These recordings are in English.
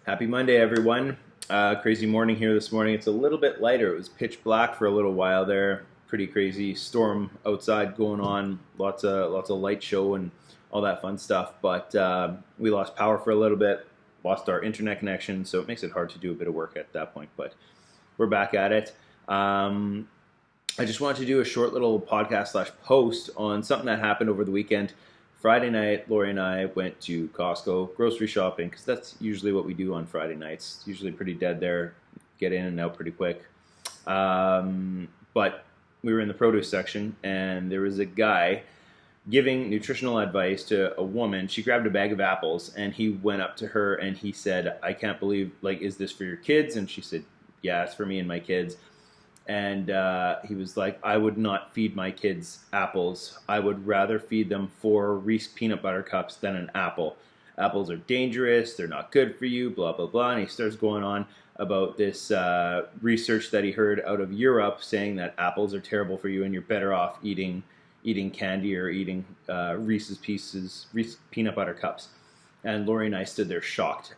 Happy Monday, everyone. Crazy morning here this morning. It's a little bit lighter. It was pitch black for a little while there. Pretty crazy storm outside going on. Lots of light show and all that fun stuff. But we lost power for a little bit. Lost our internet connection, so it makes it hard to do a bit of work at that point. But we're back at it. I just wanted to do a short little podcast slash post on something that happened over the weekend. Friday night, Lori and I went to Costco grocery shopping because that's usually what we do on Friday nights. It's usually pretty dead there, get in and out pretty quick. But we were in the produce section and there was a guy giving nutritional advice to a woman. She grabbed a bag of apples and he went up to her and he said, "I can't believe, like, is this for your kids?" And she said, "Yeah, it's for me and my kids." And he was like, "I would not feed my kids apples. I would rather feed them 4 Reese peanut butter cups than an apple. Apples are dangerous. They're not good for you, blah, blah, blah." And he starts going on about this research that he heard out of Europe saying that apples are terrible for you and you're better off eating candy or eating Reese peanut butter cups. And Lori and I stood there shocked.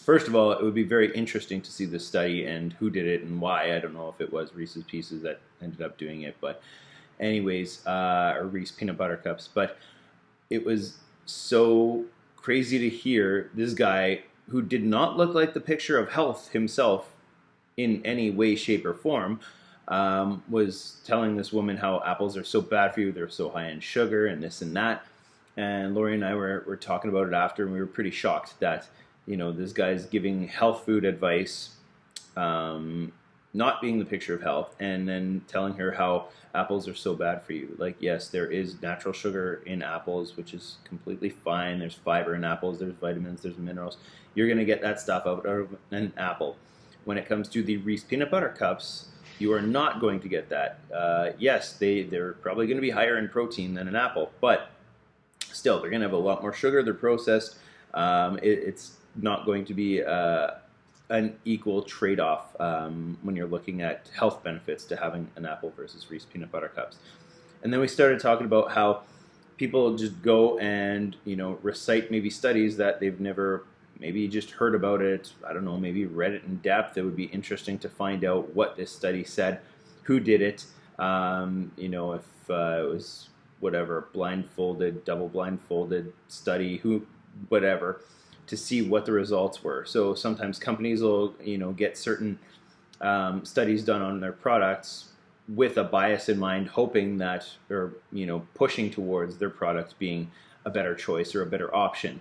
First of all, it would be very interesting to see this study and who did it and why. I don't know if it was Reese's Pieces that ended up doing it, but anyways, or Reese peanut butter cups. But it was so crazy to hear this guy who did not look like the picture of health himself in any way, shape, or form, was telling this woman how apples are so bad for you. They're so high in sugar and this and that. And Lori and I were talking about it after, and we were pretty shocked that this guy's giving health food advice, not being the picture of health, and then telling her how apples are so bad for you. Like, yes, there is natural sugar in apples, which is completely fine. There's fiber in apples, there's vitamins, there's minerals. You're going to get that stuff out of an apple. When it comes to the Reese peanut butter cups, you are not going to get that. Yes, they're probably going to be higher in protein than an apple, but still, they're going to have a lot more sugar. They're processed. It's not going to be an equal trade-off when you're looking at health benefits to having an apple versus Reese peanut butter cups. And then we started talking about how people just go and recite maybe studies that they've never maybe just heard about it. I don't know, maybe read it in depth. It would be interesting to find out what this study said, who did it. If it was whatever blindfolded, double blindfolded study, whatever, to see what the results were. So sometimes companies will, get certain studies done on their products with a bias in mind, hoping that, or pushing towards their product being a better choice or a better option.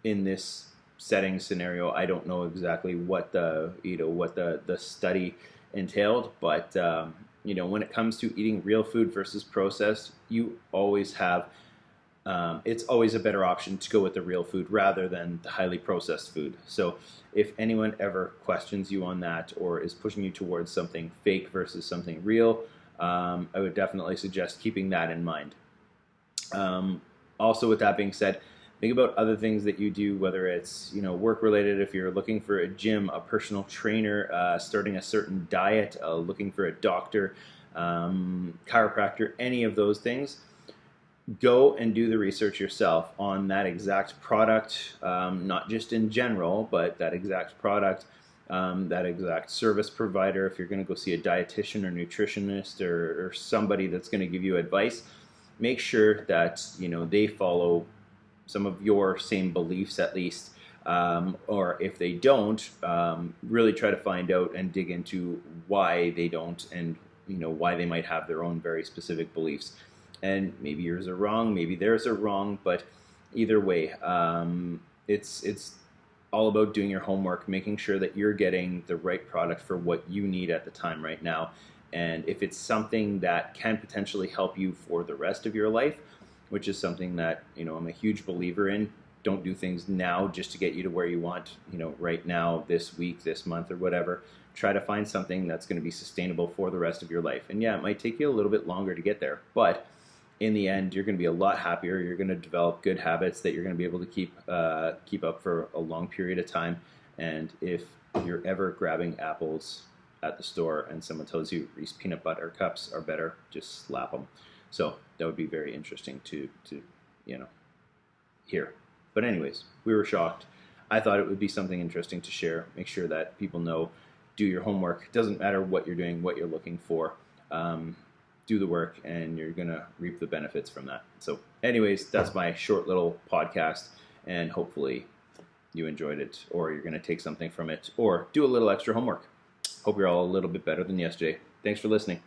In this setting scenario, I don't know exactly what the study entailed, but when it comes to eating real food versus processed, you always have. It's always a better option to go with the real food rather than the highly processed food. So if anyone ever questions you on that or is pushing you towards something fake versus something real, I would definitely suggest keeping that in mind. Also, with that being said, think about other things that you do, whether it's work related. If you're looking for a gym, a personal trainer, starting a certain diet, looking for a doctor, chiropractor, any of those things. Go and do the research yourself on that exact product, not just in general, but that exact product, that exact service provider. If you're going to go see a dietitian or nutritionist or somebody that's going to give you advice, make sure that they follow some of your same beliefs at least, or if they don't, really try to find out and dig into why they don't and why they might have their own very specific beliefs. And maybe yours are wrong, maybe theirs are wrong, but either way, it's all about doing your homework, making sure that you're getting the right product for what you need at the time right now. And if it's something that can potentially help you for the rest of your life, which is something that I'm a huge believer in. Don't do things now just to get you to where you want, right now, this week, this month, or whatever. Try to find something that's going to be sustainable for the rest of your life. And yeah, it might take you a little bit longer to get there, but in the end, you're going to be a lot happier. You're going to develop good habits that you're going to be able to keep up for a long period of time. And if you're ever grabbing apples at the store and someone tells you Reese peanut butter cups are better, just slap them. So that would be very interesting to hear. But anyways, we were shocked. I thought it would be something interesting to share. Make sure that people know, do your homework. It doesn't matter what you're doing, what you're looking for. Do the work, and you're going to reap the benefits from that. So anyways, that's my short little podcast, and hopefully you enjoyed it, or you're going to take something from it, or do a little extra homework. Hope you're all a little bit better than yesterday. Thanks for listening.